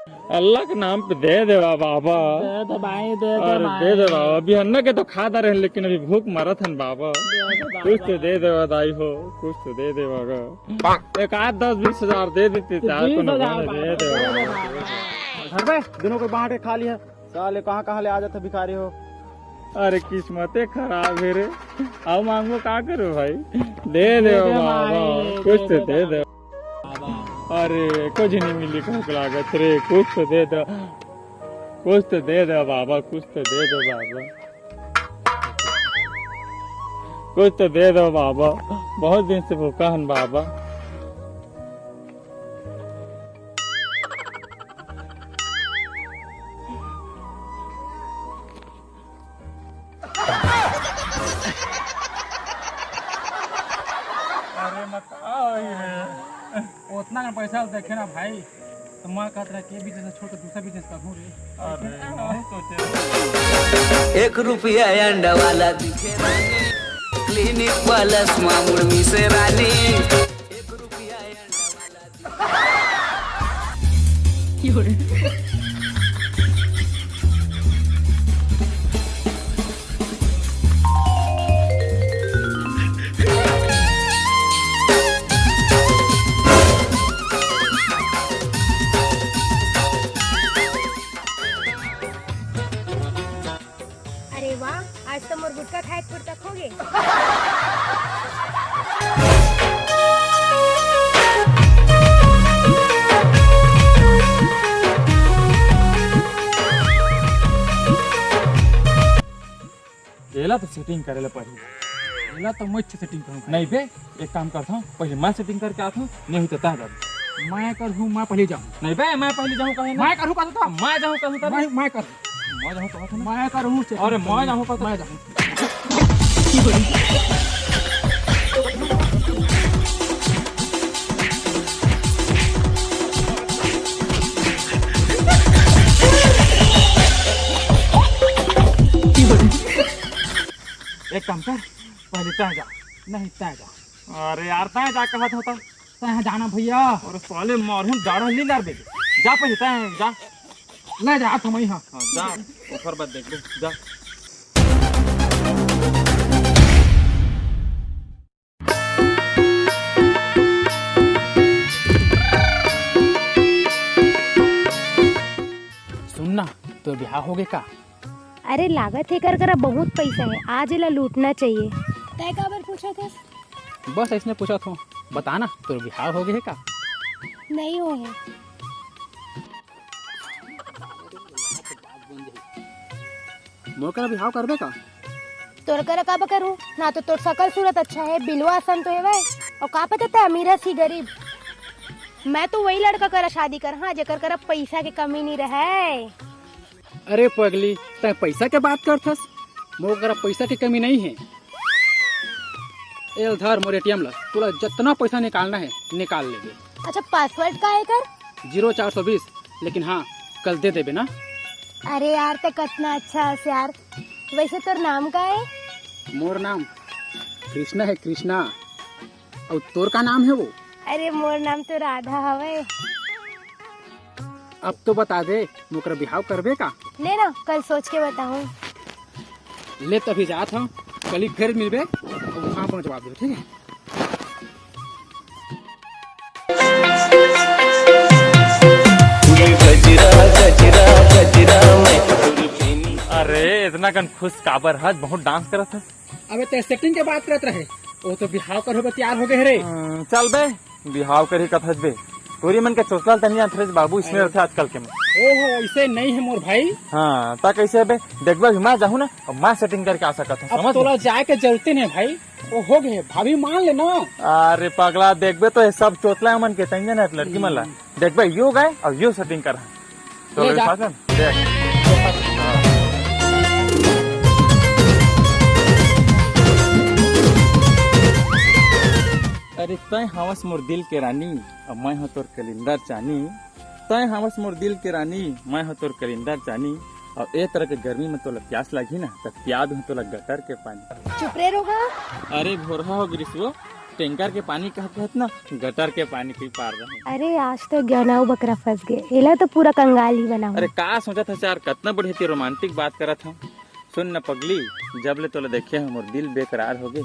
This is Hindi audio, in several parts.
अल्लाह के नाम पे दे दे बाबा। दे दे भाई, दे दे अरे भाई। दे दे बाबा, अभी अन्ना के तो खाता रहे लेकिन अभी भूख मरत हन बाबा। कुछ तो दे दे बधाई हो, कुछ तो दे दे बाबा। एक 8-10-20 हजार दे देते चार को दे दे घर पे दोनों को बांट के खा लिया। साले कहाँ कहाँ ले आ जाते भिखारी हो। अरे किस्मते खराब है रे, अब मांगो का करो भाई। दे दे बाबा, कुछ तो दे दे। अरे कुछ नहीं मिली कह लागत रे, कुछ तो दे दो, कुछ तो दे दो बाबा, कुछ तो दे दो बाबा, कुछ तो दे दो बाबा। बहुत दिन से भूखा हन बाबा। अरे मका उतना का पैसा देखे ना भाई, तो मैं कहता रहा कि बिजनेस छोड़ के दूसरा बिजनेस करूँ रे। अरे हम सोचे 1 रुपया अंडा वाला दिखे रानी, क्लिनिक वाला मामूल मी से रानी। 1 रुपया अंडा वाला अरे वाह, आज तो मोर गुटका खाए तक हो गए। एला तो सेटिंग करेला पड़ी। पहला तो मैं अच्छे सेटिंग करूँ। नहीं बे, एक काम करता हूँ, पहले मैं सेटिंग करके आता हूँ, नहीं हुई तो ता जा। मैं करूँ, मैं पहले जाऊँ। नहीं बे, मैं पहले जाऊँ कहीं मैं करूँ कहता था। मैं जाऊँ कहूँ तो मैं करूँ, मैं जाऊँ कहूँ तो मैं करूँ। अरे मैं जाऊँ कहूँ मैं जाऊँ। एक काम कर, पहले तय जा। नहीं तय जा। अरे यार तय जा कहत होता। तय जाना भैया। और साले मारहूं डाढ़ा नहीं डार बेगे। जा पहले तय जा। ले जा तुम यहाँ। हाँ जा, ऊपर बात देख ले, जा। सुनना तो ब्याह हो गए का? अरे लागत है कर बहुत पैसा है, आज इला लूटना चाहिए। तय काबर पूछा था? बस इसने पूछा था, बताना तो ब्याह हो गए का? नहीं हो है। मोर का ब्याह करबे का? तोर कर काबर करूँ ना, तो तोर शकल सूरत अच्छा है, बिलवा आसन तो है भाई। और का पता था अमीर है सी गरीब। मैं तो वही लड़का करा शादी कर, हाँ जेकर कर पैसा के कमी नहीं रहे। अरे पगली, तय पैसा के बात करथस? मोर करा पैसा की कमी नहीं है। ए धर मोर एटीएम ला, तोला जितना पैसा निकालना है निकाल लेबे। अच्छा पासवर्ड का है कर? 0420, लेकिन हाँ कल दे देबे ना। अरे यार ते कितना अच्छा है यार। वैसे तोर नाम का है? मोर नाम कृष्णा है, कृष्णा। और तोर का नाम है वो? अरे मोर नाम तो राधा हवे। अब तो बता दे, मोकर बिहाव करबे का? ले ना, कल सोच के बताऊं। ले तभी जात हूँ, कल ही फिर मिलबे और वहाँ पहुँचवा देबे, ठीक है? अरे इतना कंफ्यूज काबर हज, बहुत डांस करत है। अबे ते सेटिंग के बात करत रहे, वो तो बिहाव कर होबे तैयार हो गए रे। चल बे, बिहाव करी कथज बे। तोरी मन के चोचलाल तनिया थ्रेज बाबू इसमें रहते आजकल के में। ओहो ऐसे नहीं है मोर भाई। हाँ ता कैसे बे, देखबे मैं जाहूँ ना, और मैं सेटिंग करके आ सकता हूँ, अब समझ? तोला जाए के जरूरत नहीं भाई, वो हो गए भाभी मान ले ना। अरे पगला देखबे तो ये सब चोचला मन के तंजन है लड़की मन ला। देखबे यो गए और यो सेटिंग कर। ले जा। देख अरे तय हवस मोर दिल के रानी, और मैं हो तोर कलिंदर चानी। तय हवस मोर दिल के रानी, मैं हो तोर कलिंदर चानी। और ए तरह के गर्मी में तोला प्यास लगी ना, तो प्याद हो तोला गटर के पानी। चुप रे रोगा। अरे भोरहा हो ग्रीष्मो, टैंकर के पानी कहत ना गटर के पानी की पार रहे। अरे आज तो गनाऊ बकरा फंस गए, एला तो पूरा कंगाल ही बना हुआ। अरे का सोचा था यार, कितना बढ़िया थी रोमांटिक बात करा था। सुन न पगली, जब ले तोला देखे हमर दिल बेकरार हो गए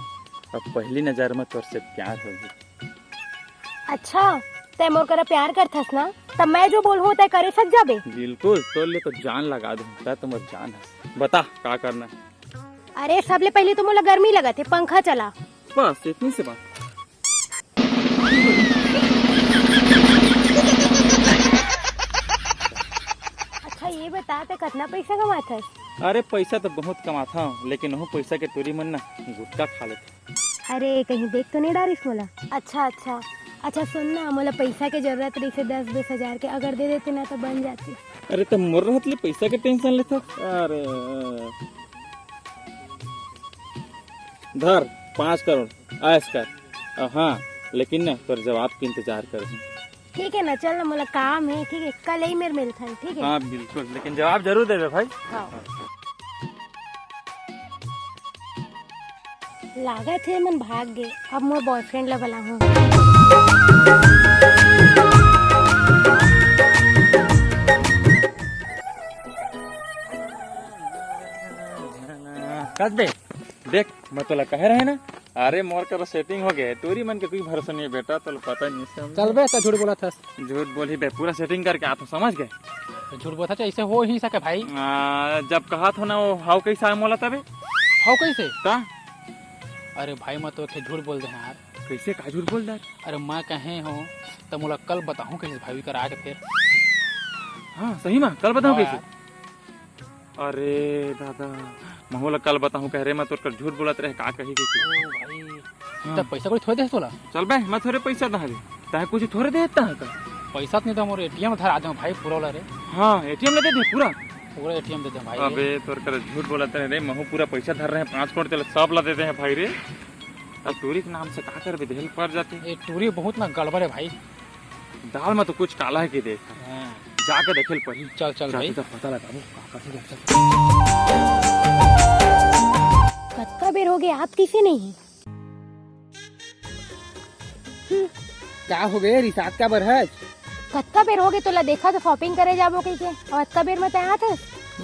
और पहली नजर में तोर से प्यार हो गई। अच्छा ते मोर करा प्यार करथस ना, तब मैं जो बोलूं तय करे सक जाबे। बिल्कुल, तोर ले तो जान लगा दूं, तुम जान है। बता का करना। अरे सबले पहले तो मोला गर्मी लगा थे, पंखा चला। बस इतनी सी बात। अच्छा ये बता ते कितना पैसा कमाथस? अरे पैसा तो बहुत कमाता हूँ, लेकिन वो पैसा के तोरी मन ना गुटका खा लेते। अरे कहीं देख तो नहीं डारिस मोला? अच्छा अच्छा अच्छा सुन ना, मोला पैसा के जरूरत रही से 10-20 हजार के, अगर दे देते ना तो बन जाती। अरे तो मोर रहत ले पैसा के टेंशन लेता। अरे धर 5 करोड़ ऐश कर। हाँ लेकिन ना तोर जवाब के इंतजार कर। ठीक है ना, चल ना, मोला काम है। ठीक है, कल ही मेरे मिलता है। ठीक है हाँ बिल्कुल, लेकिन जवाब जरूर देवे भाई। हाँ। लागत है मन भाग गए, अब मोर बॉयफ्रेंड ला बला हूँ। कस दे देख, मैं तोला कह रहे ना, अरे मोर का सेटिंग हो गया। तोरी मन के कोई भरोसा नहीं है बेटा, तो पता नहीं से। चल बे, तो झूठ बोला था। झूठ बोली बे, पूरा सेटिंग करके आप समझ गए। झूठ बोला था, ऐसे हो ही सके भाई। जब कहा था ना वो हाउ कैसा मोला तबे हो कैसे? का अरे भाई मैं तो झूठ बोल दे यार। कैसे का झूठ बोल रहा है? अरे मैं कहे हो तो मोला कल बताऊं कैसे भाई कर आके फिर। हाँ सही में कल बताऊं हाँ कैसे? अरे दादा महोला कल बताऊं कह रहे, मैं तो झूठ बोलत रहे, का कही कैसे? ओ भाई तब पैसा कोई थोड़े दे तोला? चल बे, मैं थोड़े पैसा दे ताहे कुछ थोड़े देता है का। पैसा तो नहीं तो मोर एटीएम धर आ जाऊं भाई पूरा वाला रे। हाँ एटीएम ले दे दे पूरा। पूरा एटीएम दे दे भाई। अबे तोर कर झूठ बोलते रहे रे, महू पूरा पैसा धर रहे हैं 5 करोड़ चल सब ला देते हैं भाई रे। अब टूरी के नाम से का कर बेदहल पड़ जाते। ये टूरी बहुत ना गड़बड़ है भाई। दाल में तो कुछ काला है कि देख, हाँ। जाके देखेल पड़ी। चल चल भाई, तो पता लगा वो का कर। कत्ता बेर हो गए, आप किसी नहीं। क्या हो गए रिसात का बरहज? कत्ता बेर हो गए तो ला देखा तो शॉपिंग करे जाबो कहीं के, और कत्ता बेर में तैयार था।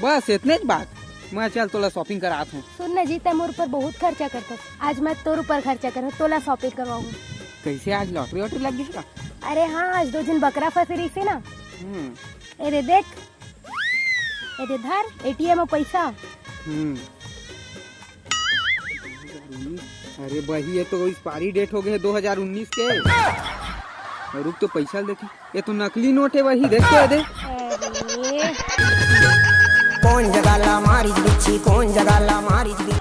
बस इतने बात। मैं चल तोला शॉपिंग करात हूँ। सुन ना जी, तै मोर ऊपर बहुत खर्चा करता, आज मैं तोर ऊपर खर्चा करूँ, तोला शॉपिंग करवाऊँ। कैसे आज लॉटरी वॉटरी लग गई का? अरे हाँ, आज 2 दिन बकरा फंसी रही थी ना। अरे देख, अरे धर एटीएम में पैसा। अरे भाई ये तो एक्सपायरी डेट हो गए 2019 के। रुक तो पैसा देखी, ये तो नकली नोट है, वही देख के दे। अरे कौन जगाला मारी बिच्छी, कौन जगाला मारी बिच्छी।